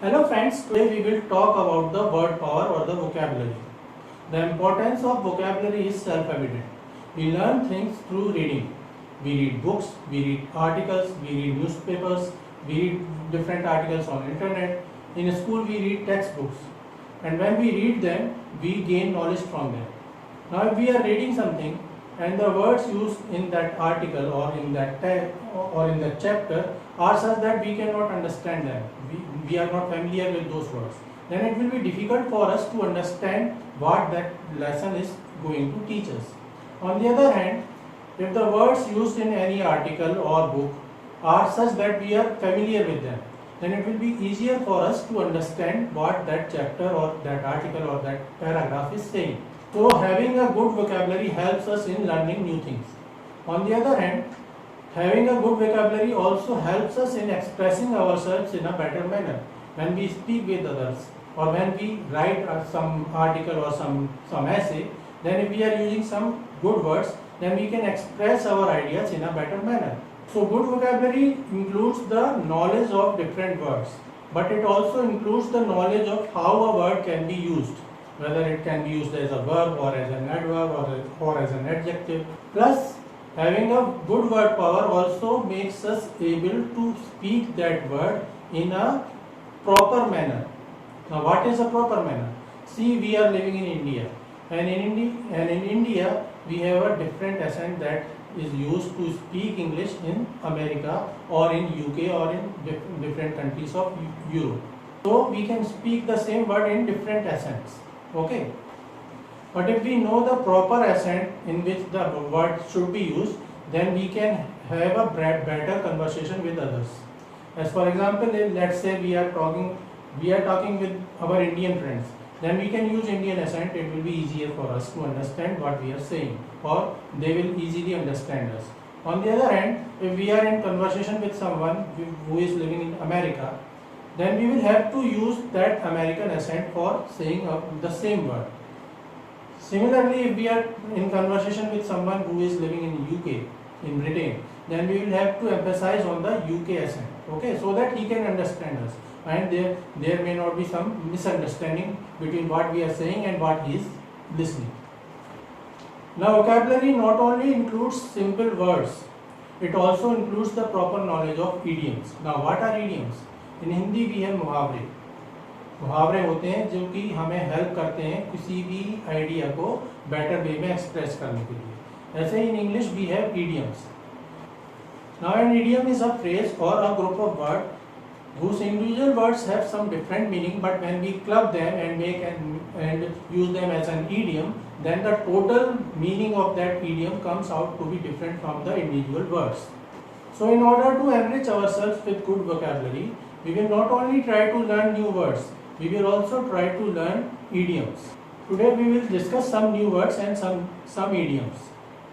Hello friends, today we will talk about the word power or the vocabulary. The importance of vocabulary is self-evident. We learn things through reading. We read books, we read articles, we read newspapers, we read different articles on internet. In school we read textbooks. And when we read them, we gain knowledge from them. Now if we are reading something and the words used in that article or in that or in that chapter are such that we cannot understand them, we are not familiar with those words, then it will be difficult for us to understand what that lesson is going to teach us. On the other hand, if the words used in any article or book are such that we are familiar with them, then it will be easier for us to understand what that chapter or that article or that paragraph is saying. So having a good vocabulary helps us in learning new things. On the other hand, having a good vocabulary also helps us in expressing ourselves in a better manner. When we speak with others or when we write some article or some essay, then if we are using some good words, then we can express our ideas in a better manner. So good vocabulary includes the knowledge of different words, but it also includes the knowledge of how a word can be used, whether it can be used as a verb or as an adverb or as an adjective. Plus, having a good word power also makes us able to speak that word in a proper manner. Now, what is a proper manner? See, we are living in India, and in India we have a different accent that is used to speak English in America or in UK or in different countries of Europe. So we can speak the same word in different accents. Okay. But if we know the proper accent in which the word should be used, then we can have a better conversation with others. As for example, if let's say we are talking with our Indian friends, then we can use Indian accent. It will be easier for us to understand what we are saying, or they will easily understand us. On the other hand, if we are in conversation with someone who is living in America, then we will have to use that American accent for saying the same word. Similarly, if we are in conversation with someone who is living in UK, in Britain, then we will have to emphasize on the UK accent, okay, so that he can understand us, and there may not be some misunderstanding between what we are saying and what he is listening. Now, vocabulary not only includes simple words, it also includes the proper knowledge of idioms. Now, what are idioms? In Hindi we have मुहावरे. मुहावरे होते हैं जो कि हमें help करते हैं किसी भी आइडिया को बेटर वे में एक्सप्रेस करने के लिए. ऐसे ही in English we have idioms. Now an idiom is a phrase or a group of words whose individual words have some different meaning, but when we club them and make and use them as an idiom, then the total meaning of that idiom comes out to be different from the individual words. So in order to enrich ourselves with good vocabulary, we will not only try to learn new words, we will also try to learn idioms. Today we will discuss some new words and some idioms.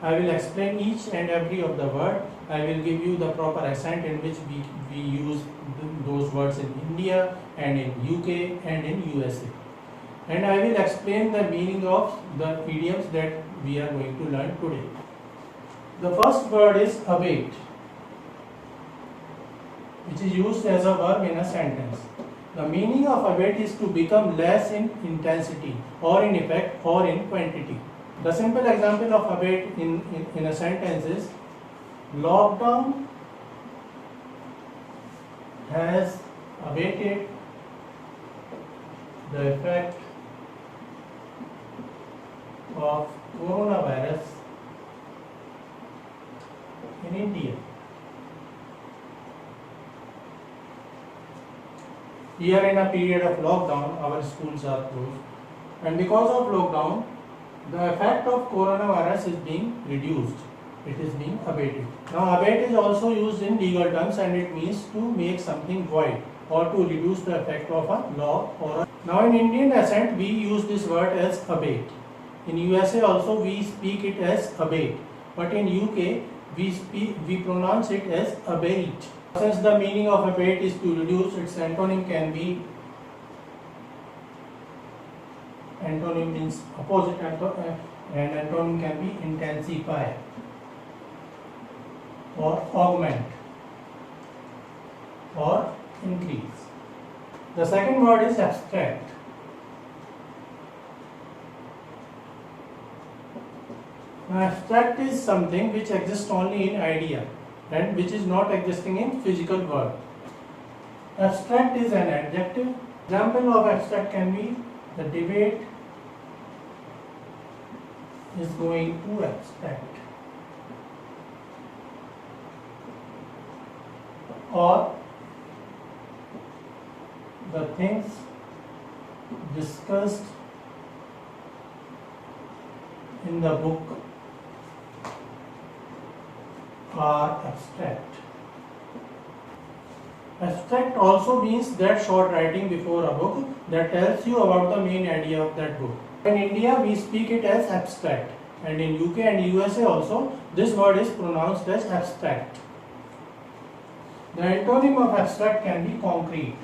I will explain each and every of the word. I will give you the proper accent in which we use those words in India and in UK and in USA. And I will explain the meaning of the idioms that we are going to learn today. The first word is await, which is used as a verb in a sentence. The meaning of abate is to become less in intensity or in effect or in quantity. The simple example of abate in a sentence is lockdown has abated the effect of coronavirus in India. We are in a period of lockdown, our schools are closed, and because of lockdown, the effect of coronavirus is being reduced, it is being abated. Now abate is also used in legal terms and it means to make something void or to reduce the effect of a law or a... Now in Indian accent we use this word as abate. In USA also we speak it as abate, but in UK we pronounce it as abate. Since the meaning of abate is to reduce, its antonym can be, antonym means opposite, and antonym can be intensify or augment or increase. The second word is abstract. Now, abstract is something which exists only in idea and which is not existing in physical world. Abstract is an adjective. Example of abstract can be the debate is going to abstract, or the things discussed in the book are abstract. Abstract also means that short writing before a book that tells you about the main idea of that book. In India, we speak it as abstract, and in UK and USA also, this word is pronounced as abstract. The antonym of abstract can be concrete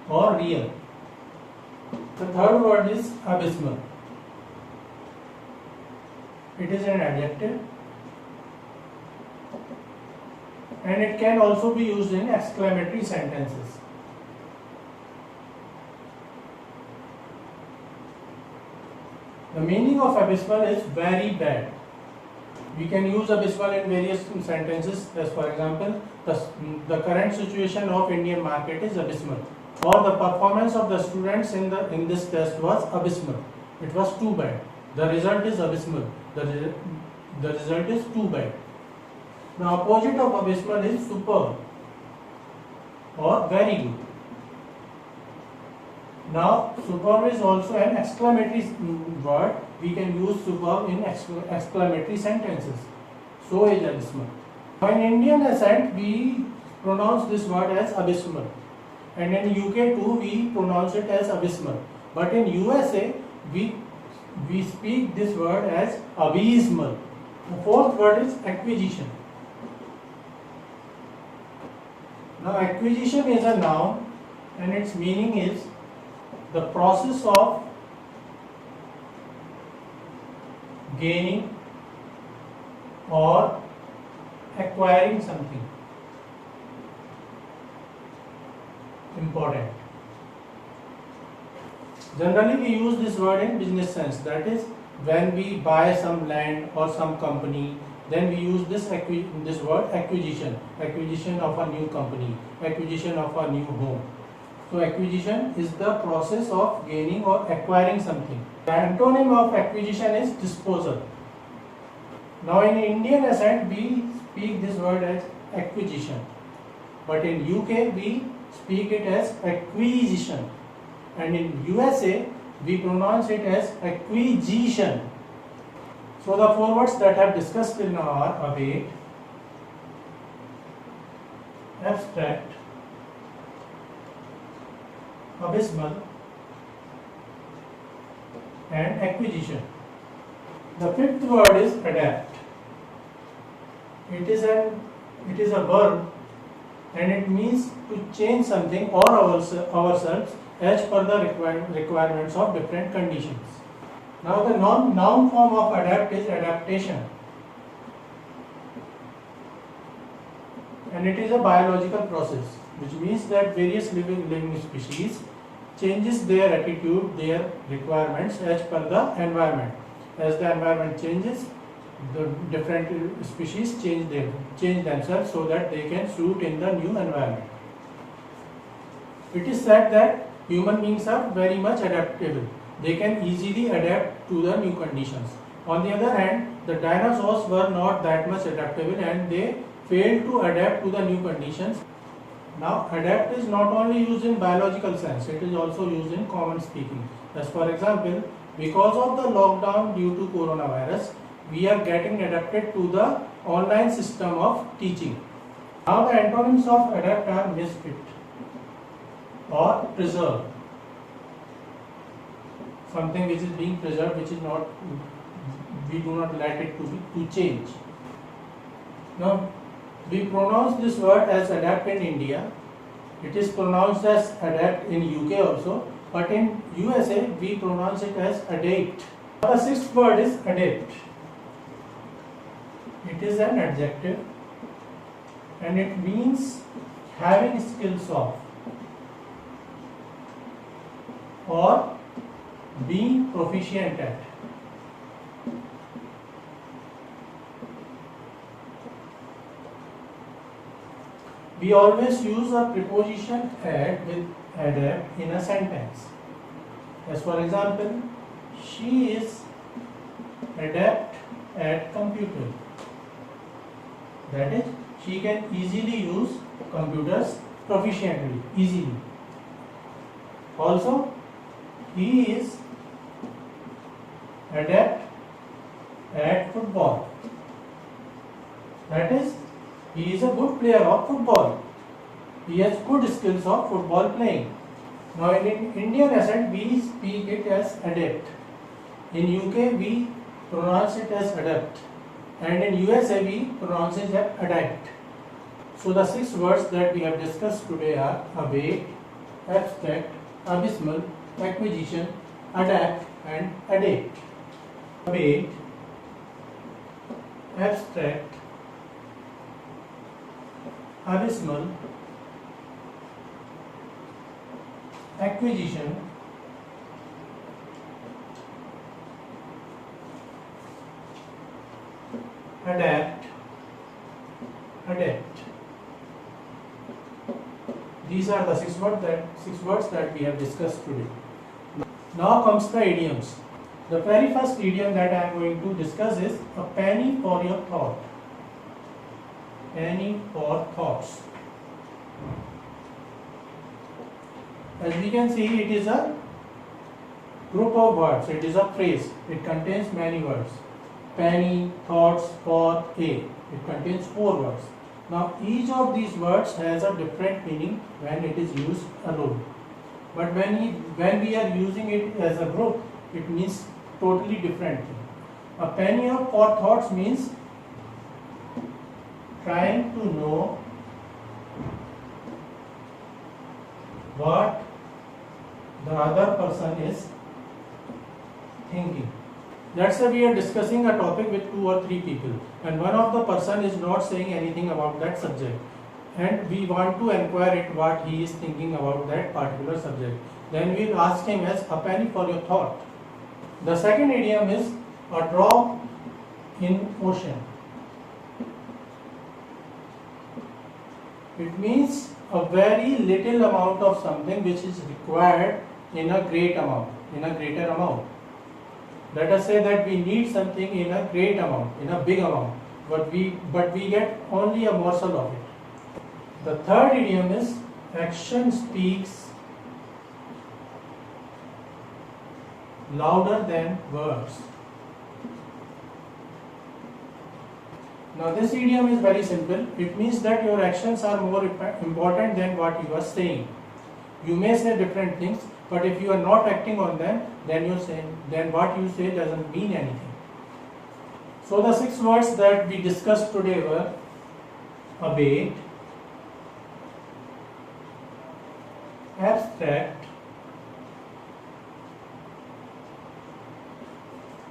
or real. The third word is abysmal. It is an adjective and it can also be used in exclamatory sentences. The meaning of abysmal is very bad. We can use abysmal in various sentences, as for example, the current situation of Indian market is abysmal, or the performance of the students in this test was abysmal. It was too bad. The result is abysmal. The result is too bad. The opposite of abysmal is superb or very good. Now, superb is also an exclamatory word. We can use superb in exclamatory sentences. So is abysmal. Now, in Indian accent, we pronounce this word as abysmal. And in UK too, we pronounce it as abysmal. But in USA, we speak this word as abysmal. The fourth word is acquisition. Now, acquisition is a noun and its meaning is the process of gaining or acquiring something important. Generally, we use this word in business sense. That is, when we buy some land or some company, then we use this word acquisition. Acquisition of a new company, acquisition of a new home. So, acquisition is the process of gaining or acquiring something. The antonym of acquisition is disposal. Now, in Indian accent, we speak this word as acquisition, but in UK, we speak it as acquisition, and in USA, we pronounce it as acquisition. So, the four words that I have discussed till now are await, abstract, abysmal, and acquisition. The fifth word is adapt. It is a verb and it means to change something or ourselves as per the requirements of different conditions. Now, the noun form of adapt is adaptation, and it is a biological process, which means that various living species changes their attitude, their requirements as per the environment. As the environment changes, the different species change themselves so that they can suit in the new environment. It is said that human beings are very much adaptable. They can easily adapt to the new conditions. On the other hand, the dinosaurs were not that much adaptable and they failed to adapt to the new conditions. Now, adapt is not only used in biological sense, it is also used in common speaking. As for example, because of the lockdown due to coronavirus, we are getting adapted to the online system of teaching. Now, the antonyms of adapt are misfit or preserve. Something which is being preserved, which is not, we do not let it to change. Now, we pronounce this word as adapt in India. It is pronounced as adapt in UK also, but in USA we pronounce it as adapt. The sixth word is adapt. It is an adjective and it means having skills of, or being proficient at. We always use a preposition at with adapt in a sentence. As for example, she is adept at computer. That is, she can easily use computers proficiently, easily. Also, he is adept at football. That is, he is a good player of football. He has good skills of football playing. Now in Indian accent we speak it as adept. In UK we pronounce it as adept. And in USA we pronounce it as adapt. So the 6 words that we have discussed today are await, abstract, abysmal, acquisition, adapt and adapt. Await, abstract, abysmal, acquisition, adapt. These are the 6 words that we have discussed today. Now comes the idioms. The very first idiom that I am going to discuss is a penny for your thought. Penny for thoughts. As we can see, it is a group of words. It is a phrase. It contains many words. Penny, thoughts, for, a. It contains 4 words. Now each of these words has a different meaning when it is used alone. But when we are using it as a group, it means totally different thing. A penny for thoughts means trying to know what the other person is thinking. Let's say we are discussing a topic with 2 or 3 people and one of the person is not saying anything about that subject and we want to inquire it what he is thinking about that particular subject. Then we will ask him as a penny for your thought. The second idiom is a drop in ocean. It means a very little amount of something which is required in a greater amount. Let us say that we need something in a great amount, in a big amount, but we get only a morsel of it. The third idiom is action speaks louder than words. Now this idiom is very simple. It means that your actions are more important than what you are saying. You may say different things, but if you are not acting on them, then what you say doesn't mean anything. So the 6 words that we discussed today were await, abstract,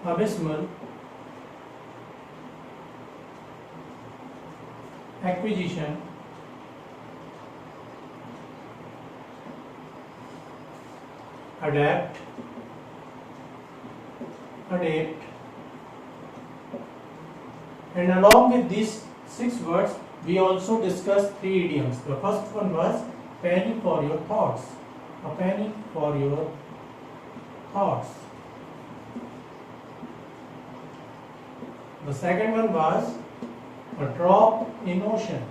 abysmal, acquisition, adapt, and along with these 6 words we also discussed 3 idioms. The first one was penny for your thoughts. A penny for your thoughts. The second one was a drop in ocean.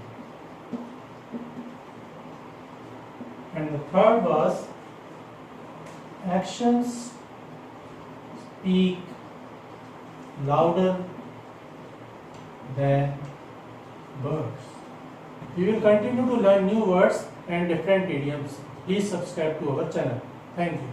And the third was actions speak louder than words. We will continue to learn new words and different idioms. Please subscribe to our channel. Thank you.